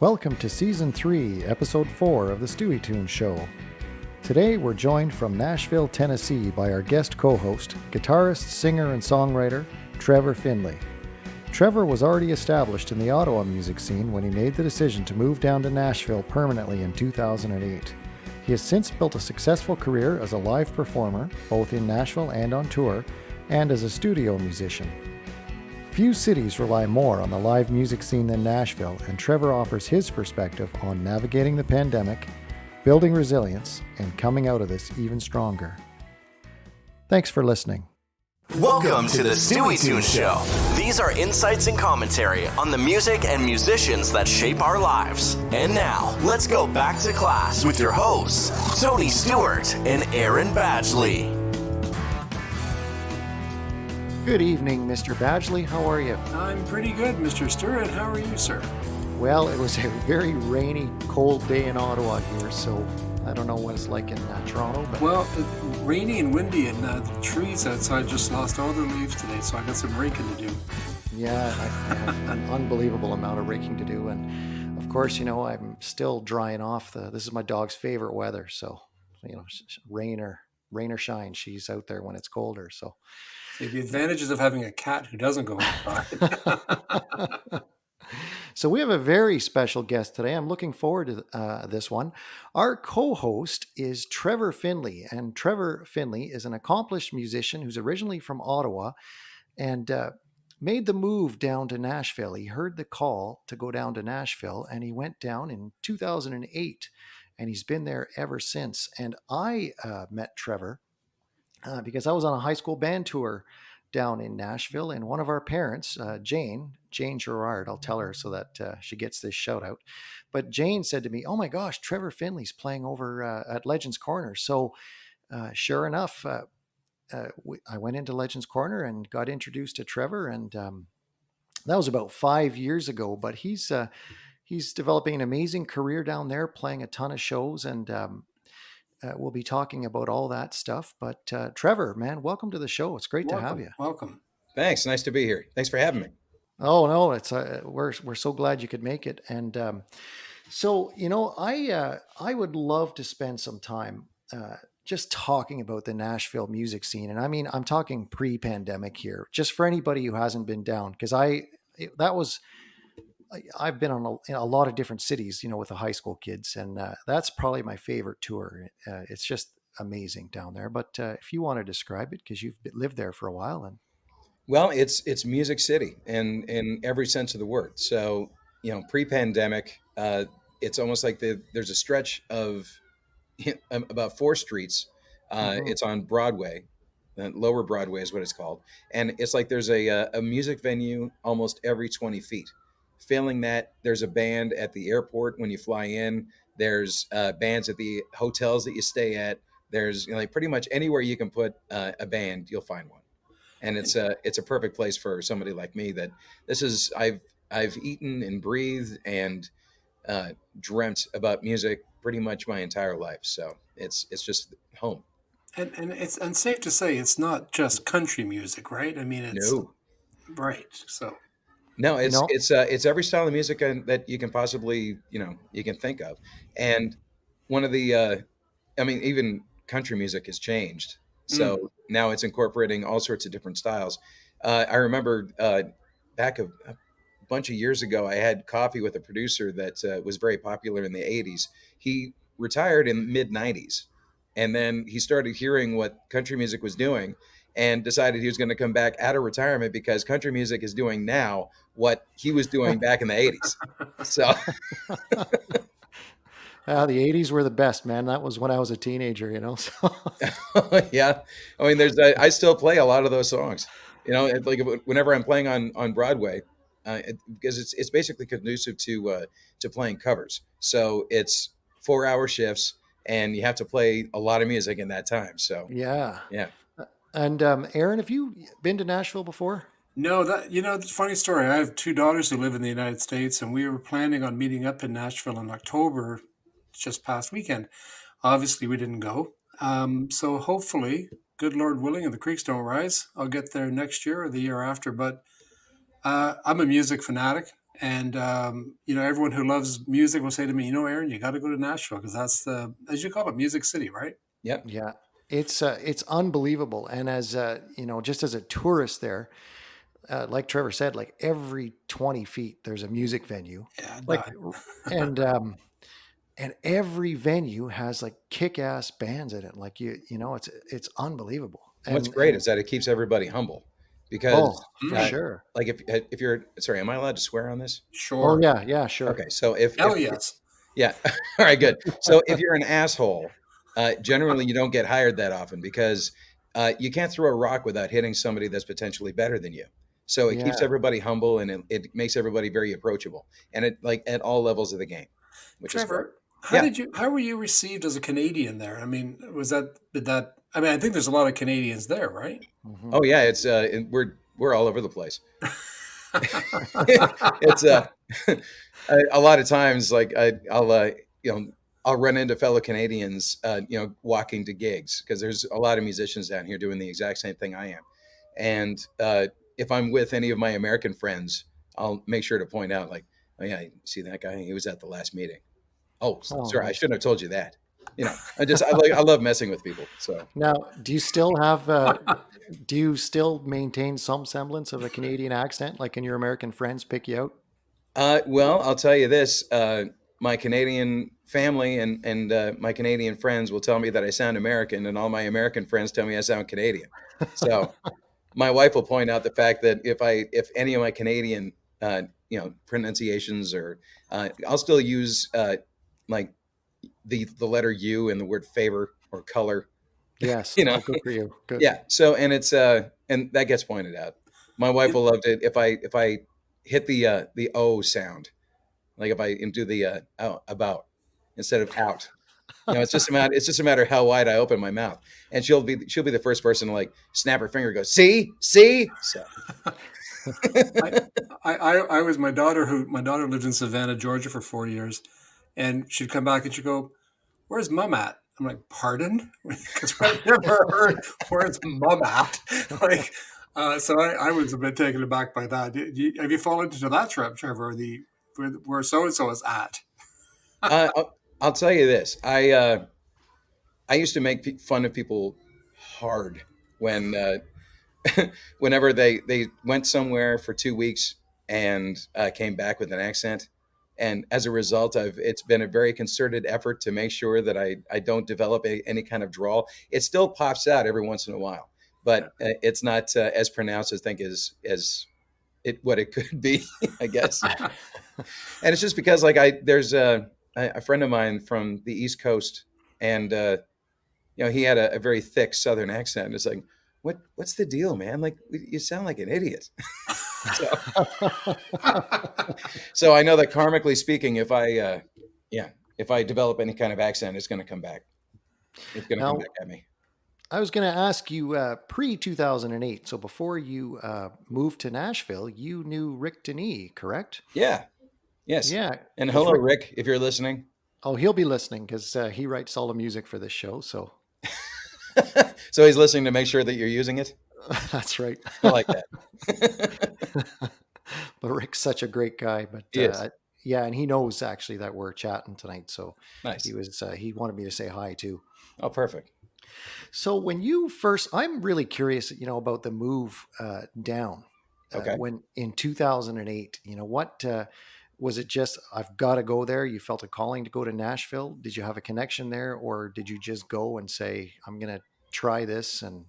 Welcome to Season 3, Episode 4 of the Stewie Tunes Show. Today we're joined from Nashville, Tennessee by our guest co-host, guitarist, singer, and songwriter, Trevor Finlay. Trevor was already established in the Ottawa music scene when he made the decision to move down to Nashville permanently in 2008. He has since built a successful career as a live performer, both in Nashville and on tour, and as a studio musician. Few cities rely more on the live music scene than Nashville, and Trevor offers his perspective on navigating the pandemic, building resilience, and coming out of this even stronger. Thanks for listening. Welcome to the Stewie Tunes Show. These are insights and commentary on the music and musicians that shape our lives. And now, let's go back to class with your hosts, Tony Stewart and Aaron Badgley. Good evening, Mr. Badgley. How are you? I'm pretty good, Mr. Stewart. How are you, sir? Well, it was a very rainy, cold day in Ottawa here, so I don't know what it's like in Toronto. But Well, rainy and windy, and the trees outside just lost all their leaves today, so I got some raking to do. yeah, I have an unbelievable amount of raking to do, and of course, I'm still drying off. This is my dog's favorite weather, so rain or shine, she's out there when it's colder. So. See, the advantages of having a cat who doesn't go outside. So we have a very special guest today. I'm looking forward to this one. Our co-host is Trevor Finlay, and Trevor Finlay is an accomplished musician who's originally from Ottawa and made the move down to Nashville. He heard the call to go down to Nashville, and he went down in 2008, and he's been there ever since. And I met Trevor because I was on a high school band tour down in Nashville, and one of our parents, Jane Gerard, I'll tell her so that she gets this shout out. But Jane said to me, "Oh my gosh, Trevor Finlay's playing over at Legends Corner." So sure enough, I went into Legends Corner and got introduced to Trevor, and that was about 5 years ago. But he's developing an amazing career down there, playing a ton of shows, and we'll be talking about all that stuff. But Trevor, man, welcome to the show. It's great to have you. Welcome. Thanks. Nice to be here. Thanks for having me. Oh no, it's we're so glad you could make it. And so I would love to spend some time just talking about the Nashville music scene. And I mean, I'm talking pre-pandemic here, just for anybody who hasn't been down, because I've been on a lot of different cities, with the high school kids, and that's probably my favorite tour. It's just amazing down there. But if you want to describe it, because you've lived there for a while, and Well, it's Music City in every sense of the word. So, pre-pandemic, it's almost like there's a stretch of about four streets. It's on Broadway. Lower Broadway is what it's called. And it's like there's a music venue almost every 20 feet. Failing that, there's a band at the airport when you fly in. There's bands at the hotels that you stay at. There's like pretty much anywhere you can put a band, you'll find one. And it's a perfect place for somebody like me that I've eaten and breathed and dreamt about music pretty much my entire life. So it's just home. And it's safe to say it's not just country music, right? I mean, it's No. right. So No, you know, it's every style of music that you can possibly you can think of, and one of the even country music has changed, so now it's incorporating all sorts of different styles. I remember back a bunch of years ago, I had coffee with a producer that was very popular in the '80s. He retired in the mid '90s, and then he started hearing what country music was doing and decided he was going to come back out of retirement because country music is doing now what he was doing back in the 80s. So the 80s were the best, man. That was when I was a teenager, so. yeah, I mean, I still play a lot of those songs, like whenever I'm playing on Broadway, because it's basically conducive to playing covers. So it's 4-hour shifts and you have to play a lot of music in that time. So Yeah. yeah. And Aaron, have you been to Nashville before? no, it's a funny story. I have two daughters who live in the United States, and we were planning on meeting up in Nashville in October, just past weekend. Obviously, we didn't go. So hopefully, good Lord willing, and the creeks don't rise, I'll get there next year or the year after. But I'm a music fanatic. And everyone who loves music will say to me, Aaron, you got to go to Nashville because that's as you call it, Music City, right? Yep. Yeah, it's unbelievable. And as just as a tourist there, like Trevor said, like every 20 feet there's a music venue, Yeah, like, die. and and every venue has like kick-ass bands in it. Like it's unbelievable. What's And great is that it keeps everybody humble oh, because, for Mm, sure. like, if you're sorry, am I allowed to swear on this? Oh sure. yeah, yeah, sure. Okay, so if Hell yes. yeah, all right, good. So if you're an asshole, generally you don't get hired that often because you can't throw a rock without hitting somebody that's potentially better than you. So it keeps Yeah. everybody humble and it makes everybody very approachable, and it like at all levels of the game, which is great. Trevor, Yeah. how were you received as a Canadian there? I mean, I mean, I think there's a lot of Canadians there, right? Hmm. Oh yeah, it's we're all over the place. It's a lot of times like I'll I'll run into fellow Canadians walking to gigs because there's a lot of musicians down here doing the exact same thing I am, and if I'm with any of my American friends, I'll make sure to point out like, oh yeah, you see that guy? He was at the last meeting. Oh, Oh, sorry, I nice. shouldn't have told you that. I love messing with people. So Now, do you still maintain some semblance of a Canadian accent? Like, can your American friends pick you out? well, I'll tell you this. My Canadian family and my Canadian friends will tell me that I sound American, and all my American friends tell me I sound Canadian. So my wife will point out the fact that if any of my Canadian pronunciations or I'll still use like the letter U in the word favor or color. Yes. You know, Oh, good for you. Good. yeah. So and it's and that gets pointed out. My wife It, will love it if I hit the O sound. Like if I do the about instead of out, it's just a matter of how wide I open my mouth, and she'll be the first person to like snap her finger, and go see. So I, I was my daughter lived in Savannah, Georgia for 4 years, and she'd come back and she'd go, "Where's Mom at?" I'm like, "Pardon?" Because I've never heard "Where's Mom at?" like, so I was a bit taken aback by that. Have you fallen into that trap, Trevor? Where so and so is at? I'll tell you this: I used to make fun of people hard when whenever they went somewhere for 2 weeks and came back with an accent. And as a result, it's been a very concerted effort to make sure that I don't develop any kind of drawl. It still pops out every once in a while, but it's not as pronounced as think as it what it could be, I guess. And it's just because like there's a friend of mine from the East Coast, and he had a very thick Southern accent. It's like, what's the deal, man? Like you sound like an idiot. so, so I know that karmically speaking, if I develop any kind of accent, it's going to come back. It's going to come Now, back at me. I was going to ask you pre 2008. So before you moved to Nashville, you knew Rick Denis, correct? Yeah. Yes. Yeah, And because hello, Rick. Rick, if you're listening. Oh, he'll be listening because he writes all the music for this show. So So he's listening to make sure that you're using it. that's right. I like that. But Rick's such a great guy. But Yes. yeah, and he knows actually that we're chatting tonight. So Nice. he wanted me to say hi too. Oh, perfect. So when you first, I'm really curious, about the move down Okay. when in 2008. What was it? Just I've got to go there. You felt a calling to go to Nashville. Did you have a connection there, or did you just go and say, "I'm going to try this and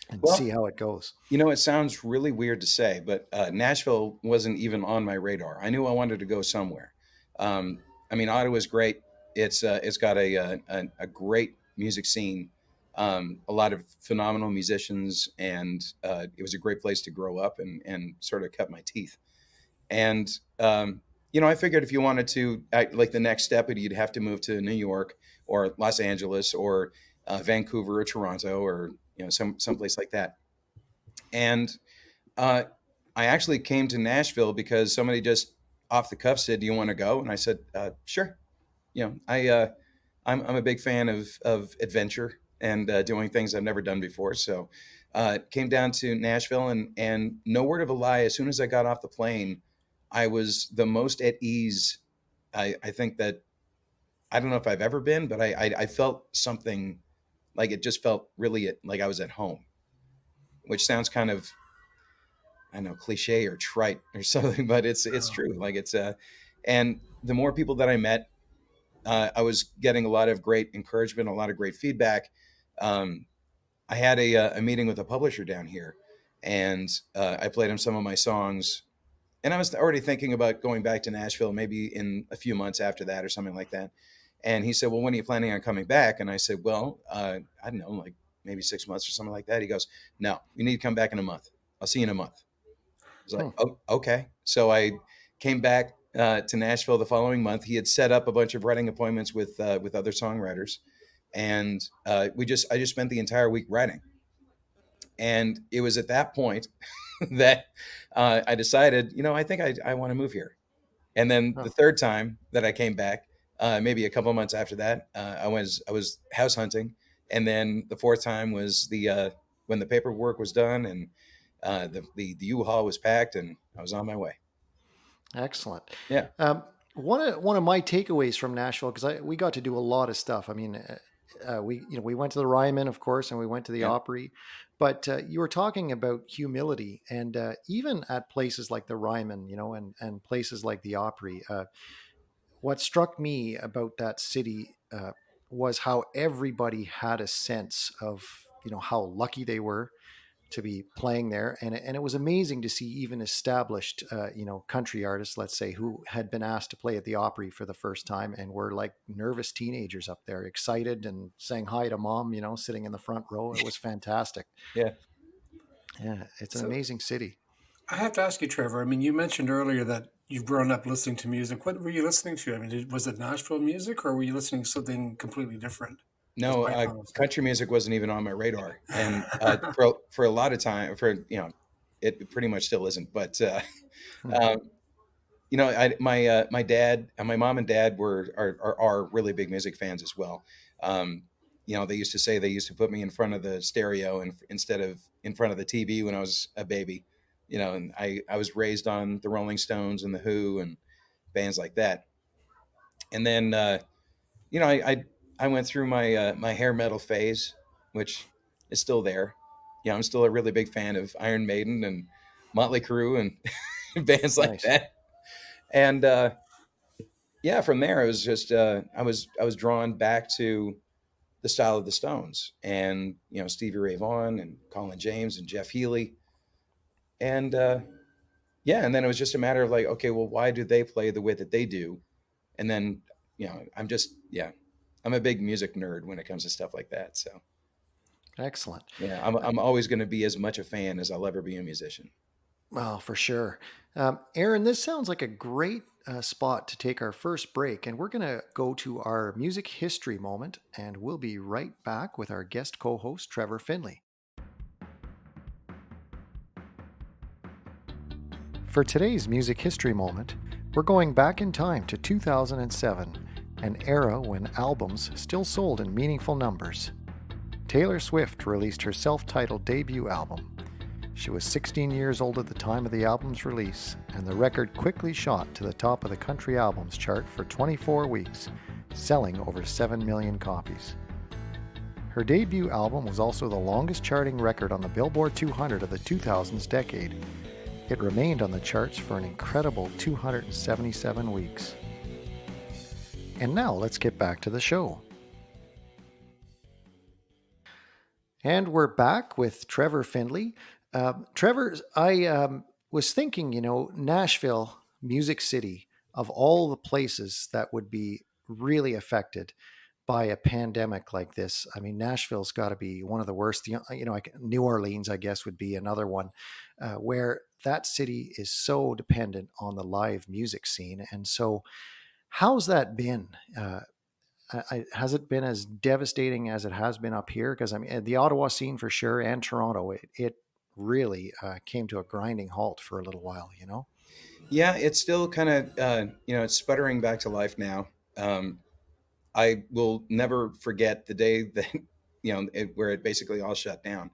see Well, how it goes"? it sounds really weird to say, but Nashville wasn't even on my radar. I knew I wanted to go somewhere. Um, I mean, Ottawa's great. It's got a great music scene, a lot of phenomenal musicians, and it was a great place to grow up and sort of cut my teeth. And I figured if you wanted to, like the next step, you'd have to move to New York or Los Angeles or Vancouver or Toronto or someplace like that. And uh, I actually came to Nashville because somebody just off the cuff said, "Do you want to go?" And I said, "Sure." I'm a big fan of adventure and doing things I've never done before. So came down to Nashville, and no word of a lie. As soon as I got off the plane, I was the most at ease. I think that I don't know if I've ever been, but I felt something like it just felt really like I was at home, which sounds kind of, I don't know, cliche or trite or something, but it's Oh, true. Like it's and the more people that I met, I was getting a lot of great encouragement, a lot of great feedback. Um, I had a meeting with a publisher down here, and I played him some of my songs. And I was already thinking about going back to Nashville, maybe in a few months after that or something like that. And he said, "Well, when are you planning on coming back?" And I said, "Well, I don't know, like maybe 6 months or something like that." He goes, "No, you need to come back in a month. I'll see you in a month." I was like, Hmm. "Oh, okay." So I came back to Nashville the following month. He had set up a bunch of writing appointments with other songwriters, and I just spent the entire week writing. And it was at that point that I decided, I think I want to move here. And then the Oh, third time that I came back, maybe a couple of months after that, I was house hunting, and then the fourth time was the when the paperwork was done and the U-Haul was packed, and I was on my way. excellent. Yeah, Um, one of my takeaways from Nashville, because we got to do a lot of stuff. I mean, we went to the Ryman, of course, and we went to the yeah, Opry. But you were talking about humility, and even at places like the Ryman, and places like the Opry. What struck me about that city was how everybody had a sense of how lucky they were to be playing there, and it was amazing to see even established country artists, let's say, who had been asked to play at the Opry for the first time and were like nervous teenagers up there, excited and saying hi to mom, sitting in the front row. It was fantastic. yeah. Yeah, it's an so amazing city. I have to ask you, Trevor. I mean, you mentioned earlier that you've grown up listening to music. What were you listening to? I mean, was it Nashville music, or were you listening to something completely different? As No, my house. country music wasn't even on my radar, and for a lot of time, it pretty much still isn't. But Hmm. um, my dad and my mom and dad are really big music fans as well. Um, they used to say they used to put me in front of the stereo and instead of in front of the TV when I was a baby. And I was raised on the Rolling Stones and the Who and bands like that. And then you know I went through my hair metal phase, which is still there. I'm still a really big fan of Iron Maiden and Motley Crue and bands like Nice. that. And yeah, from there it was just I was drawn back to the style of the Stones and Stevie Ray Vaughan and Colin James and Jeff Healey, and yeah, and then it was just a matter of like, okay, well, why do they play the way that they do? And then I'm just I'm a big music nerd when it comes to stuff like that. So Excellent. yeah, I'm always going to be as much a fan as I'll ever be a musician. Well, for sure. Aaron, this sounds like a great spot to take our first break, and we're going to go to our music history moment, and we'll be right back with our guest co host, Trevor Finlay. For today's music history moment, we're going back in time to 2007, an era when albums still sold in meaningful numbers. Taylor Swift released her self titled debut album. She was 16 years old at the time of the album's release, and the record quickly shot to the top of the country albums chart for 24 weeks, selling over 7 million copies. Her debut album was also the longest charting record on the Billboard 200 of the 2000s decade. It remained on the charts for an incredible 277 weeks. And now let's get back to the show. And we're back with Trevor Finlay. Trevor, I was thinking, Nashville, Music City, of all the places that would be really affected by a pandemic like this. I mean, Nashville's got to be one of the worst. New Orleans, I guess, would be another one where that city is so dependent on the live music scene. And so, how's that been? Has it been as devastating as it has been up here? Because I mean, the Ottawa scene for sure, and Toronto, it really came to a grinding halt for a little while. Yeah, it's still kind of it's sputtering back to life now. I will never forget the day that where it basically all shut down.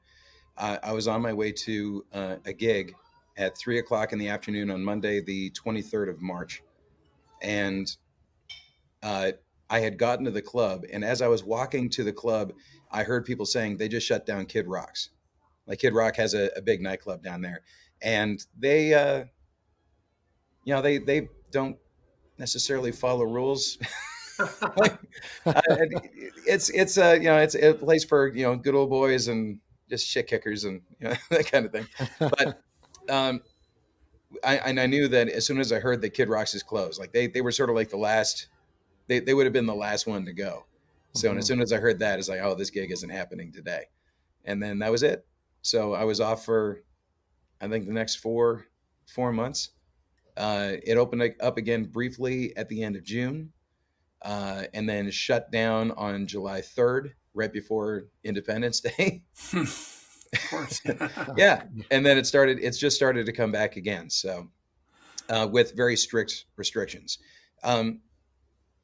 I was on my way to a gig at 3 o'clock in the afternoon on Monday, the 23rd of March. And uh, I had gotten to the club, and as I was walking to the club, I heard people saying they just shut down Kid Rock's. Like Kid Rock has a big nightclub down there, and they, they don't necessarily follow rules. Like, it's a place for good old boys and just shit kickers and that kind of thing. But I knew that as soon as I heard that Kid Rock's is closed, like they were sort of like the last. They would have been the last one to go. So and as Mhm. soon as I heard that, it's like, oh, this gig isn't happening today. And then that was it. So I was off for I think the next four months. It opened up again briefly at the end of June, and then shut down on July 3rd, right before Independence Day. Of course. Yeah, and then it's just started to come back again. So with very strict restrictions. Um,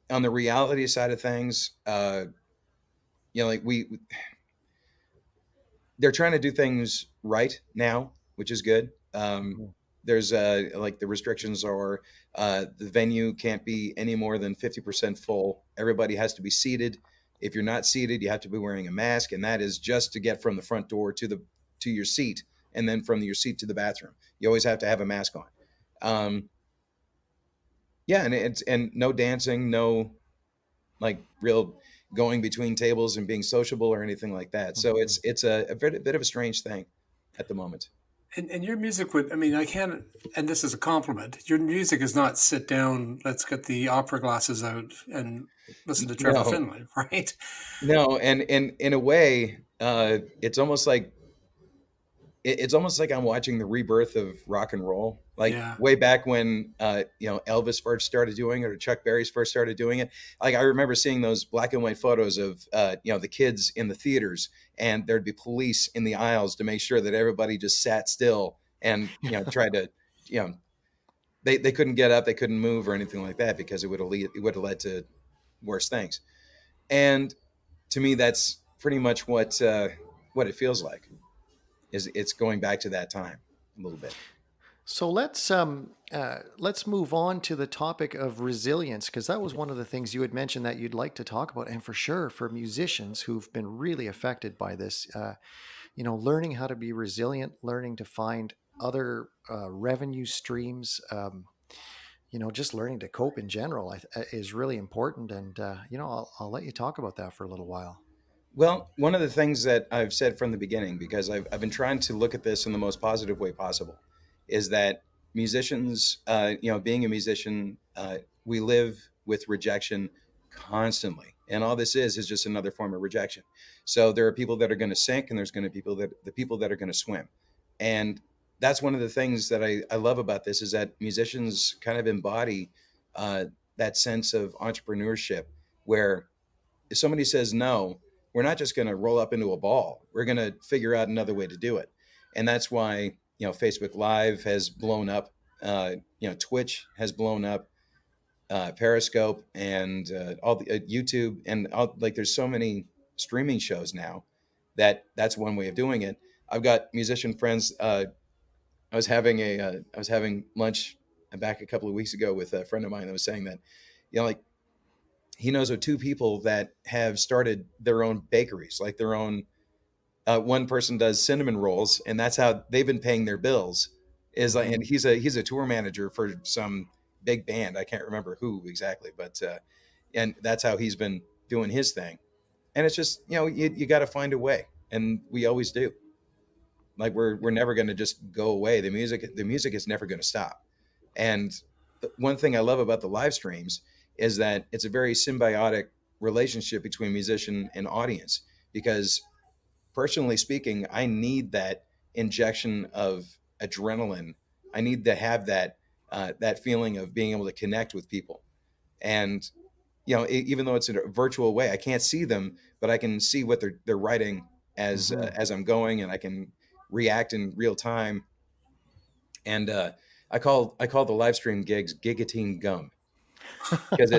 on the reality side of things, like they're trying to do things right now, which is good. Mhm. There's like the restrictions are the venue can't be any more than 50% full. Everybody has to be seated. If you're not seated, you have to be wearing a mask, and that is just to get from the front door to your seat, and then from your seat to the bathroom. You always have to have a mask on. Yeah, and no dancing, no like real going between tables and being sociable or anything like that. So Mhm. it's a bit of a strange thing at the moment. And your music would, I mean, I can't, and this is a compliment. Your music is not sit down, let's get the opera glasses out and listen to Trevor No, Finlay, right? no, and in a way, it's almost like I'm watching the rebirth of rock and roll. Like Yeah. way back when Elvis first started doing it or Chuck Berry's first started doing it. Like I remember seeing those black and white photos of the kids in the theaters, and there'd be police in the aisles to make sure that everybody just sat still and tried to you know they couldn't get up, they couldn't move or anything like that because it would have led to worse things. And to me, that's pretty much what it feels like. Is it's going back to that time a little bit. So let's move on to the topic of resilience, because that was one of the things you had mentioned that you'd like to talk about, and for sure for musicians who've been really affected by this, learning how to be resilient, learning to find other revenue streams, just learning to cope in general is really important. And I'll let you talk about that for a little while. Well, one of the things that I've said from the beginning, because I've been trying to look at this in the most positive way possible, is that musicians, being a musician, we live with rejection constantly. And all this is just another form of rejection. So there are people that are going to sink, and there's going to be the people that are going to swim. And that's one of the things that I love about this is that musicians kind of embody that sense of entrepreneurship where if somebody says no, we're not just going to roll up into a ball. We're going to figure out another way to do it. And that's why, Facebook Live has blown up. Twitch has blown up, Periscope and all the YouTube and like there's so many streaming shows now that's one way of doing it. I've got musician friends. I was having lunch back a couple of weeks ago with a friend of mine that was saying that, like he knows of two people that have started their own bakeries, like their own. One person does cinnamon rolls, and that's how they've been paying their bills. Is like, and Mhm. he's a tour manager for some big band. I can't remember who exactly, but and that's how he's been doing his thing. And it's just you got to find a way, and we always do. Like we're never going to just go away. The music is never going to stop. And one thing I love about the live streams is that it's a very symbiotic relationship between musician and audience because personally speaking, I need that injection of adrenaline. I need to have that feeling of being able to connect with people. And even though it's in a virtual way, I can't see them, but I can see what they're writing Mhm. as I'm going, and I can react in real time. And I call the live stream gigs gigatine gum because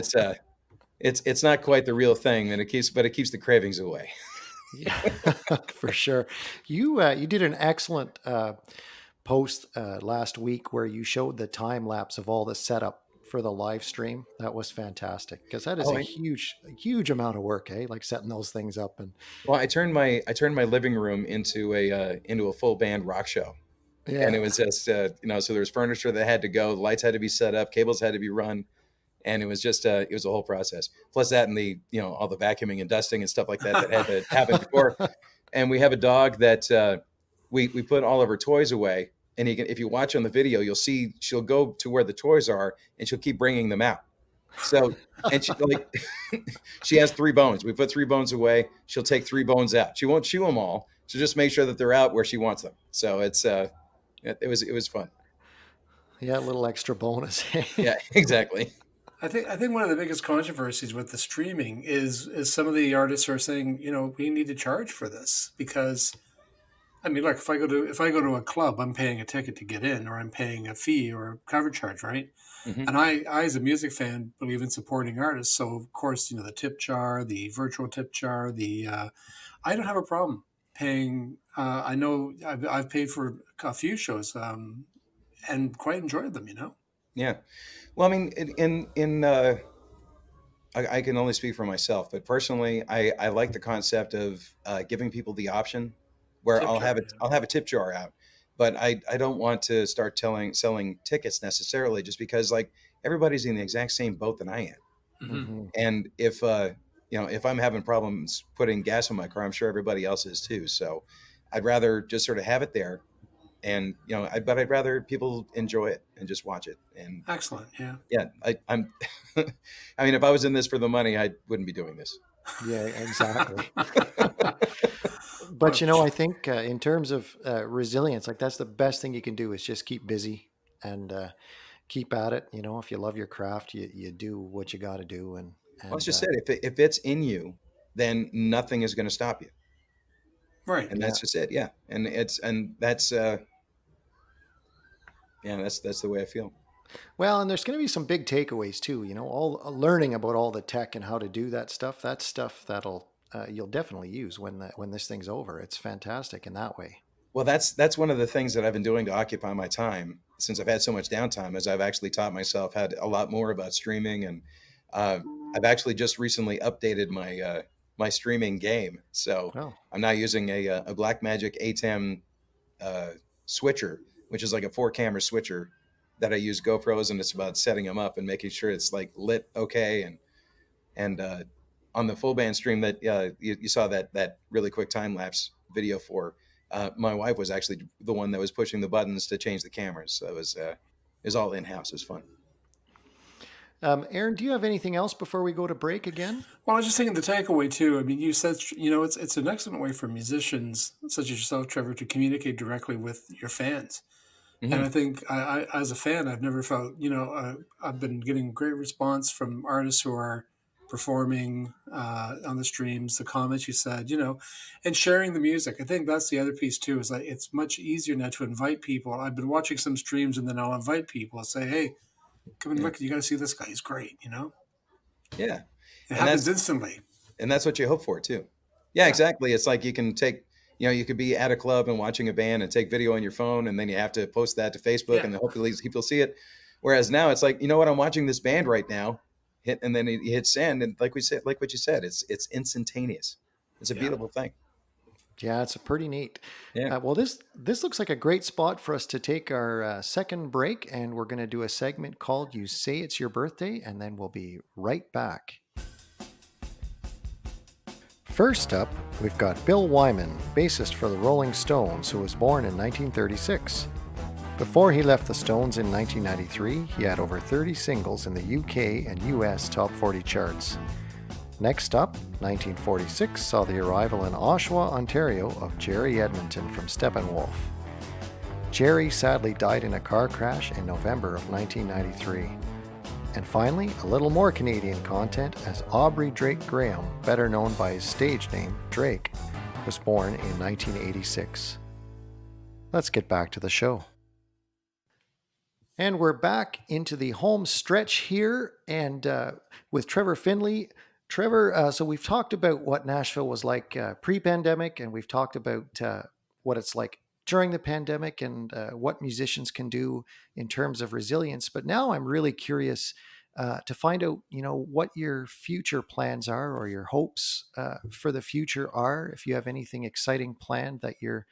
it's not quite the real thing, and it keeps the cravings away. Yeah, for sure. You did an excellent post last week where you showed the time lapse of all the setup for the live stream. That was fantastic because that is Oh, a huge amount of work, eh? Like setting those things up and well, I turned my living room into a full band rock show, and yeah, it was just so there was furniture that had to go, the lights had to be set up, cables had to be run, and it was a whole process. Plus that and the all the vacuuming and dusting and stuff like that that had to happen before. And we have a dog that we put all of her toys away, and if you watch on the video, you'll see she'll go to where the toys are and she'll keep bringing them out. So, and she like she has 3 bones. We put 3 bones away. She'll take 3 bones out. She won't chew them all. She'll just make sure that they're out where she wants them. So it was fun. yeah, a little extra bonus. Yeah, exactly. I think one of the biggest controversies with the streaming is some of the artists are saying, we need to charge for this because I mean, look, if I go to a club, I'm paying a ticket to get in, or I'm paying a fee or a cover charge, right? Hmm. And I as a music fan, believe in supporting artists. So of course, the tip jar, the virtual tip jar, the I don't have a problem paying. I know I've paid for a few shows and quite enjoyed them. Yeah. Well, I mean, I can only speak for myself, but personally, I like the concept of giving people the option where Tip jar. I'll have a tip jar out, but I don't want to start selling tickets necessarily just because like everybody's in the exact same boat that I am. Yeah. Hmm. Hmm. And if I'm having problems putting gas in my car, I'm sure everybody else is too. So I'd rather just sort of have it there, and but I'd rather people enjoy it and just watch it. And Excellent. Yeah. yeah, I'm. I mean, if I was in this for the money, I wouldn't be doing this. Yeah, exactly. But Well, I think in terms of resilience, like that's the best thing you can do is just keep busy and keep at it. If you love your craft, you do what you got to do, and Well, it's and just said if it's in you, then nothing is going to stop you, right. and yeah. that's just it. Yeah, and that's yeah, that's the way I feel. Well, and there's going to be some big takeaways too. All learning about all the tech and how to do that stuff. That's stuff that'll you'll definitely use when this thing's over. It's fantastic in that way. Well, that's one of the things that I've been doing to occupy my time since I've had so much downtime. Is I've actually taught myself had a lot more about streaming, and uh, I've actually just recently updated my streaming game. So Oh, I'm now using a Blackmagic ATEM uh, switcher, which is like a 4 camera switcher that I use GoPros, and it's about setting them up and making sure it's like lit okay. And on the full band stream that you saw that really quick time lapse video for, my wife was actually the one that was pushing the buttons to change the cameras. So it was all in house. It was fun. Aaron, do you have anything else before we go to break again? Well, I was just thinking the takeaway too. I mean, you said it's an excellent way for musicians such as yourself, Trevor, to communicate directly with your fans. And I Hmm. think as a fan, I've never felt I've been getting great response from artists who are performing on the streams. The comments you said, and sharing the music. I think that's the other piece too. Is like it's much easier now to invite people. I've been watching some streams, and then I'll invite people. I'll say, hey, come and Yeah, look. You got to see this guy. He's great. yeah, It and happens that's instantly. and that's what you hope for too. Yeah, Yeah. exactly. It's like you can take, you could be at a club and watching a band and take video on your phone, and then you have to post that to Facebook, Yeah. and hopefully people see it. Whereas now it's like, you know what, I'm watching this band right now, and then you hit send, and like we said, like what you said, it's instantaneous. It's a Yeah. beautiful thing. Yeah, it's a pretty neat. Yeah. Well, this looks like a great spot for us to take our second break, and we're going to do a segment called "You Say It's Your Birthday," and then we'll be right back. First up, we've got Bill Wyman, bassist for the Rolling Stones, who was born in 1936. Before he left the Stones in 1993, he had over 30 singles in the UK and US Top 40 charts. Next up, 1946 saw the arrival in Oshawa, Ontario of Jerry Edmonton from Steppenwolf. Jerry sadly died in a car crash in November of 1993. And finally, a little more Canadian content as Aubrey Drake Graham, better known by his stage name, Drake, was born in 1986. Let's get back to the show. And we're back into the home stretch here and with Trevor Finlay. Trevor, so we've talked about what Nashville was like pre-pandemic, and we've talked about what it's like during the pandemic and what musicians can do in terms of resilience. But now I'm really curious to find out, what your future plans are or your hopes for the future are. If you have anything exciting planned that you're,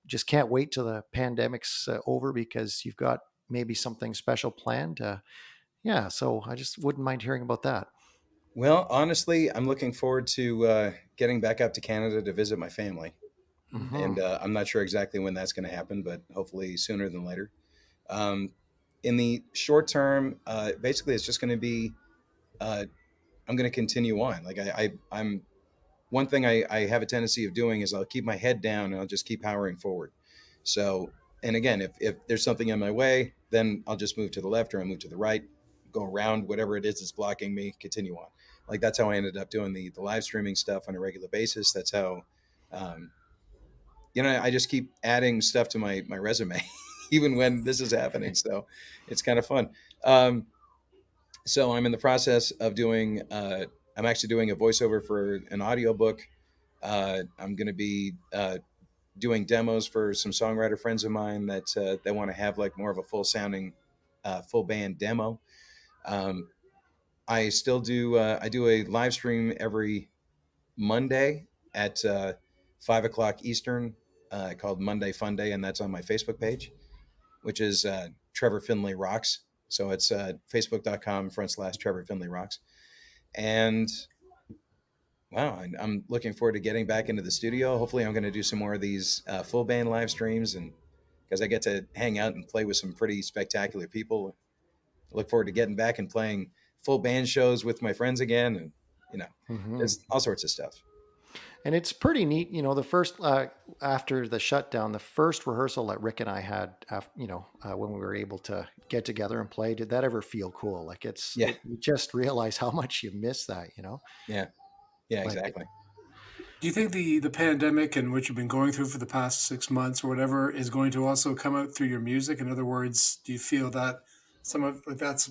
just can't wait till the pandemic's over because you've got maybe something special planned. Yeah, so I just wouldn't mind hearing about that. Well, honestly, I'm looking forward to getting back up to Canada to visit my family. Hmm. And I'm not sure exactly when that's going to happen, but hopefully sooner than later. Um, in the short term, basically, it's just going to be uh, I'm going to continue on. Like I'm one thing I have a tendency of doing is I'll keep my head down and I'll just keep powering forward. So, and again, if there's something in my way, then I'll just move to the left or I move to the right, go around whatever it is that's blocking me, continue on. Like that's how I ended up doing the live streaming stuff on a regular basis. That's how, um, I just keep adding stuff to my resume, even when this is happening. So it's kind of fun. Um, so I'm in the process of doing. I'm actually doing a voiceover for an audiobook. I'm going to be doing demos for some songwriter friends of mine that want to have like more of a full sounding, full band demo. Um, I still do. I do a live stream every Monday at 5 o'clock Eastern, called Monday Fun Day, and that's on my Facebook page, which is Trevor Finlay Rocks. So it's facebook.com/Trevor Finlay Rocks. And wow, I'm looking forward to getting back into the studio. Hopefully, I'm going to do some more of these full band live streams, and because I get to hang out and play with some pretty spectacular people. I look forward to getting back and playing full band shows with my friends again, and you know, Hmm. there's all sorts of stuff. And it's pretty neat, the first after the shutdown, the first rehearsal that Rick and I had, when we were able to get together and play. Did that ever feel cool? Like Yeah, you just realize how much you miss that. yeah, yeah, Like, exactly. Do you think the pandemic and what you've been going through for the past 6 months or whatever is going to also come out through your music? In other words, do you feel that some of like that's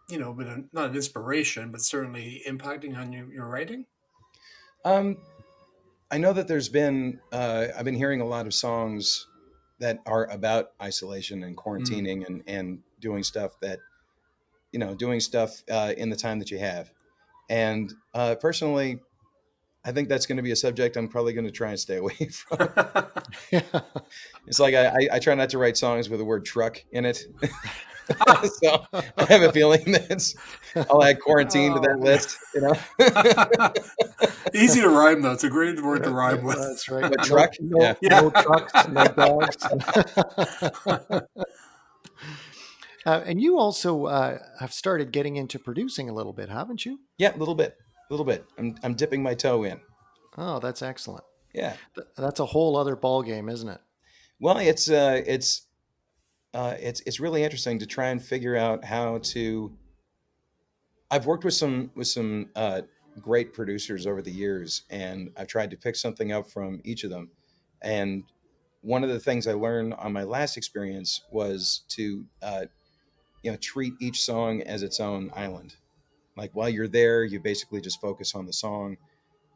been not an inspiration, but certainly impacting on your writing? Um, I know that I've been hearing a lot of songs that are about isolation and Mm. quarantining and doing stuff in the time that you have. And personally, I think that's going to be a subject I'm probably going to try and stay away from. yeah. It's like I try not to write songs with the word truck in it. So I have a feeling that I'll add quarantine to Oh that man. list. Easy to rhyme though. It's a great word to rhyme with. That's right. But No, truck, yeah. no, Yeah. no trucks, no dogs. And you also have started getting into producing a little bit, haven't you? Yeah, a little bit. A little bit. I'm dipping my toe in. Oh, that's excellent. Yeah. That's a whole other ball game, isn't it? Well, it's really interesting to try and figure out how to. I've worked with some great producers over the years, and I've tried to pick something up from each of them. And one of the things I learned on my last experience was to treat each song as its own island. Like while you're there, you basically just focus on the song,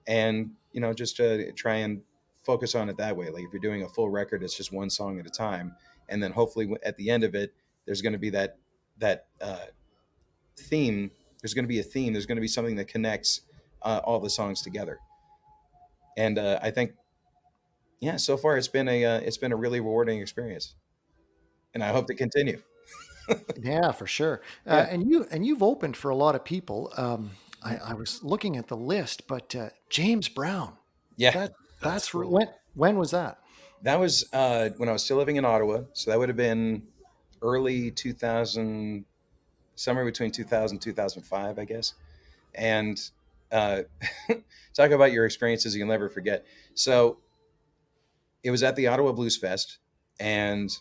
and just to try and focus on it that way. Like if you're doing a full record, it's just one song at a time, and then hopefully at the end of it, there's going to be that theme. There's going to be a theme. There's going to be something that connects all the songs together. And I think, yeah, so far it's been a really rewarding experience, and I hope to continue. Yeah, for sure. Yeah, And you've opened for a lot of people. I was looking at the list, but James Brown. yeah. That That's that's cool. when was that? That was when I was still living in Ottawa, so that would have been early 2000, somewhere between 2000 2005, I guess. And uh, talk about your experiences you'll never forget. So it was at the Ottawa Blues Fest, and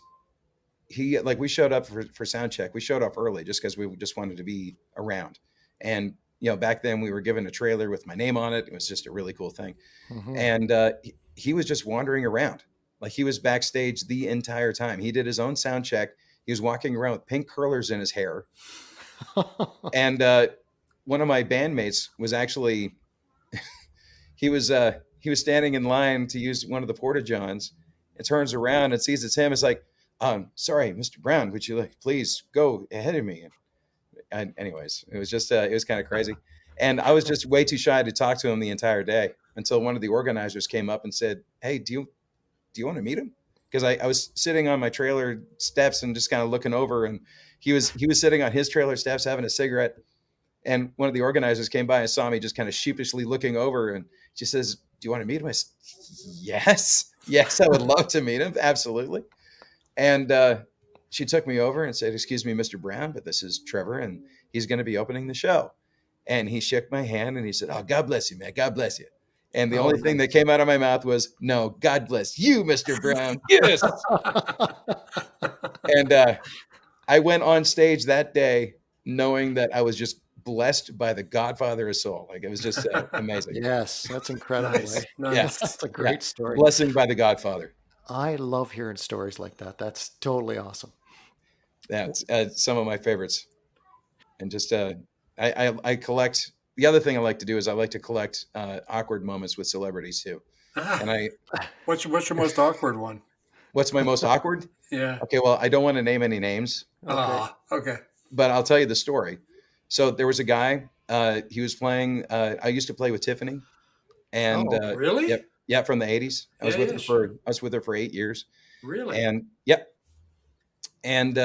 we showed up for sound check. We showed up early just because we just wanted to be around. And back then we were given a trailer with my name on it. It was just a really cool thing. Hmm. And he was just wandering around, like he was backstage the entire time. He did his own sound check. He was walking around with pink curlers in his hair. And one of my bandmates was actually he was standing in line to use one of the porta johns, and turns around and sees it's him. It's like, sorry, Mr. Brown, would you please go ahead of me? And anyways, it was just, it was kind of crazy. And I was just way too shy to talk to him the entire day until one of the organizers came up and said, hey, do you want to meet him? Because I was sitting on my trailer steps and just kind of looking over, and he was sitting on his trailer steps having a cigarette. And one of the organizers came by and saw me just kind of sheepishly looking over, and she says, do you want to meet him? I said, yes, I would love to meet him. Absolutely. And she took me over and said, excuse me, Mr. Brown, but this is Trevor, and he's going to be opening the show. And he shook my hand and he said, oh, God bless you, man. God bless you. And the only thing that came out of my mouth was, no, God bless you, Mr. Brown. Yes. And I went on stage that day knowing that I was just blessed by the Godfather of Soul. Like, it was just amazing. Yes, that's incredible. Nice. Yes. That's a great story. Blessing by the Godfather. I love hearing stories like that. That's totally awesome. That's some of my favorites. And just I collect. The other thing I like to do is I like to collect awkward moments with celebrities too. And what's your most awkward one? What's my most awkward? Yeah. Okay, well, I don't want to name any names. Okay. But I'll tell you the story. So there was a guy. He was playing. I used to play with Tiffany, and really? Yep. Yeah, from the 80s. I was with her for 8 years. Really? And yep. And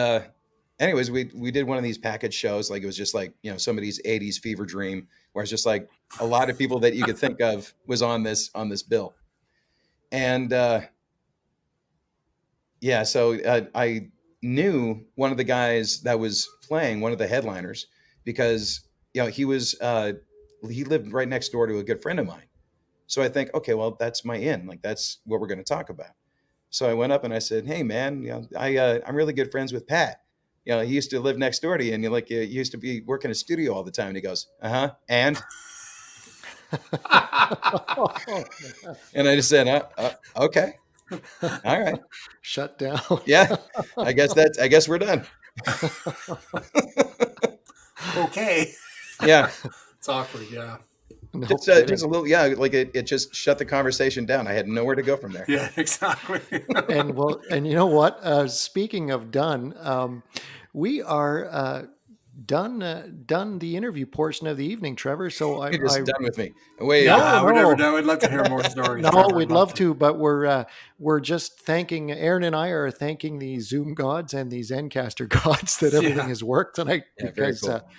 anyways, we did one of these package shows. Like, it was just like, somebody's 80s fever dream, where it's just like a lot of people that you could think of was on this bill. And so I knew one of the guys that was playing, one of the headliners, because he lived right next door to a good friend of mine. So I think, okay, well, that's my in. Like, that's what we're going to talk about. So I went up and I said, hey, man, I'm really good friends with Pat. He used to live next door to you, and you used to be working a studio all the time. And he goes, and? And I just said, okay, all right, shut down. Yeah, I guess we're done. Okay. Yeah, it's awkward. Yeah. No just a little, like it just shut the conversation down. I had nowhere to go from there. Yeah, exactly. and you know what? Speaking of done, we are done the interview portion of the evening, Trevor. So You're just done with me. We're never done. We'd love to hear more stories. No, Trevor. we'd love to, but we're just thanking Aaron and I are thanking the Zoom gods and the Zencaster gods that everything has worked tonight. Yeah, because very cool.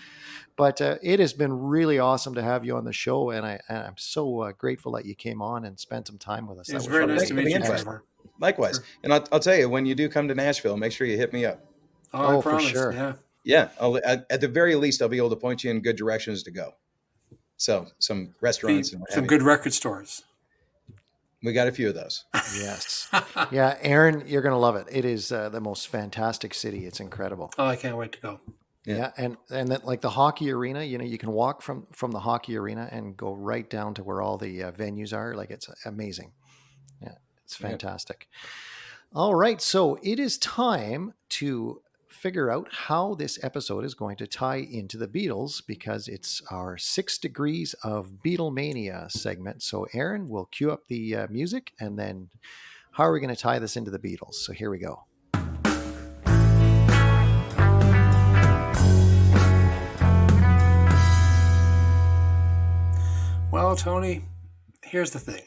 But it has been really awesome to have you on the show, and I'm so grateful that you came on and spent some time with us. It's very nice to meet you, Trevor. Likewise. Sure. And I'll tell you, when you do come to Nashville, make sure you hit me up. Oh, I promise. For sure. Yeah. Yeah. At the very least, I'll be able to point you in good directions to go. So some restaurants. And some good record stores. We got a few of those. Yes. Yeah, Aaron, you're going to love it. It is the most fantastic city. It's incredible. Oh, I can't wait to go. Yeah, and that, like the hockey arena, you can walk from the hockey arena and go right down to where all the venues are. Like, it's amazing. Yeah, it's fantastic. Yeah. All right, so it is time to figure out how this episode is going to tie into the Beatles, because it's our 6 Degrees of Beatlemania segment. So Aaron will cue up the music, and then how are we going to tie this into the Beatles? So here we go. Well, Tony, here's the thing.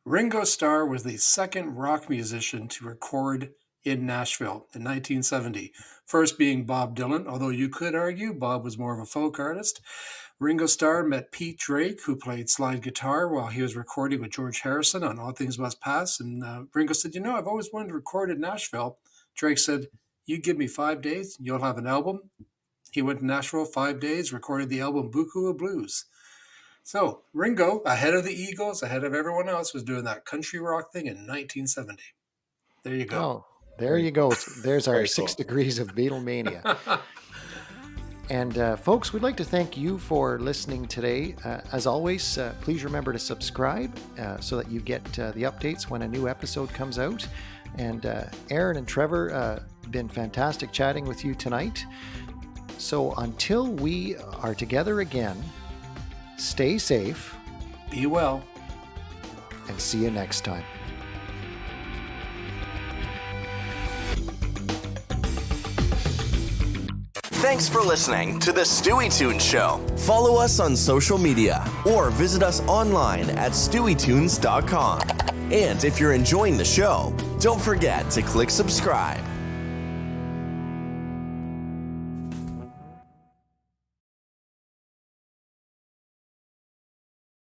Ringo Starr was the second rock musician to record in Nashville in 1970. First being Bob Dylan, although you could argue Bob was more of a folk artist. Ringo Starr met Pete Drake, who played slide guitar while he was recording with George Harrison on All Things Must Pass. And Ringo said, I've always wanted to record in Nashville. Drake said, you give me 5 days, you'll have an album. He went to Nashville 5 days, recorded the album Buku of Blues. So Ringo, ahead of the Eagles, ahead of everyone else, was doing that country rock thing in 1970. There you go. Oh, there you go. There's our 6 Degrees of Beatlemania. And folks, we'd like to thank you for listening today. As always, please remember to subscribe so that you get the updates when a new episode comes out. And Aaron and Trevor, been fantastic chatting with you tonight. So until we are together again, stay safe. Be well. And see you next time. Thanks for listening to the Stewie Tunes Show. Follow us on social media or visit us online at stewietunes.com. And if you're enjoying the show, don't forget to click subscribe.